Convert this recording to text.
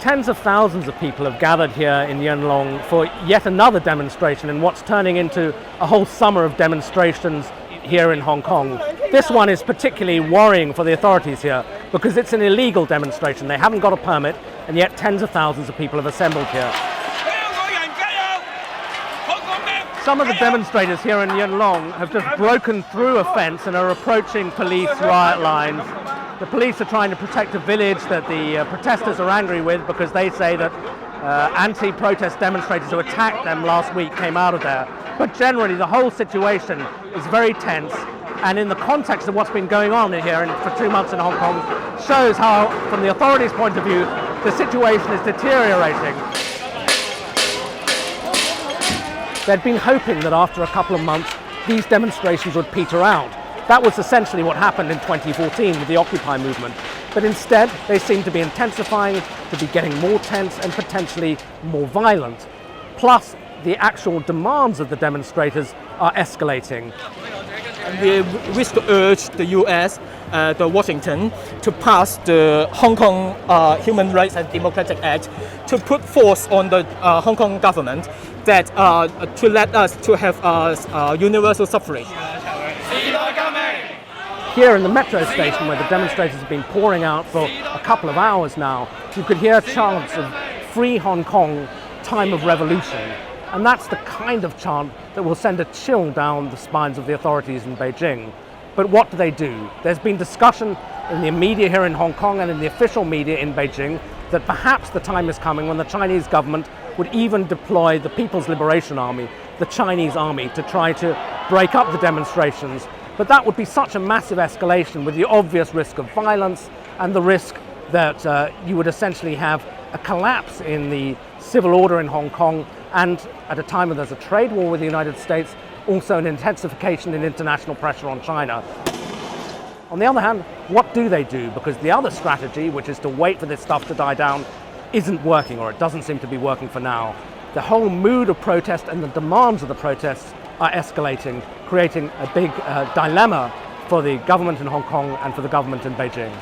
Tens of thousands of people have gathered here in Yunlong for yet another demonstration in what's turning into a whole summer of demonstrations here in Hong Kong. This one is particularly worrying for the authorities here because it's an illegal demonstration. They haven't got a permit, and yet tens of thousands of people have assembled here. Some of the demonstrators here in Yunlong have just broken through a fence and are approaching police riot lines. The police are trying to protect a village that the protesters are angry with because they say that anti-protest demonstrators who attacked them last week came out of there. But generally the whole situation is very tense, and in the context of what's been going on here for 2 months in Hong Kong shows how, from the authorities' point of view, the situation is deteriorating. They'd been hoping that after a couple of months these demonstrations would peter out. That was essentially what happened in 2014 with the Occupy movement. But instead, they seem to be intensifying, to be getting more tense and potentially more violent. Plus, the actual demands of the demonstrators are escalating. We wish to urge the US, the Washington, to pass the Hong Kong Human Rights and Democratic Act to put force on the Hong Kong government that to let us to have universal suffrage. Here in the metro station, where the demonstrators have been pouring out for a couple of hours now, you could hear chants of "Free Hong Kong, time of revolution." And that's the kind of chant that will send a chill down the spines of the authorities in Beijing. But what do? There's been discussion in the media here in Hong Kong and in the official media in Beijing that perhaps the time is coming when the Chinese government would even deploy the People's Liberation Army, the Chinese army, to try to break up the demonstrations. But that would be such a massive escalation with the obvious risk of violence and the risk that you would essentially have a collapse in the civil order in Hong Kong, and at a time when there's a trade war with the United States, also an intensification in international pressure on China. On the other hand, what do? Because the other strategy, which is to wait for this stuff to die down, isn't working, or it doesn't seem to be working for now. The whole mood of protest and the demands of the protests are escalating, creating a big dilemma for the government in Hong Kong and for the government in Beijing.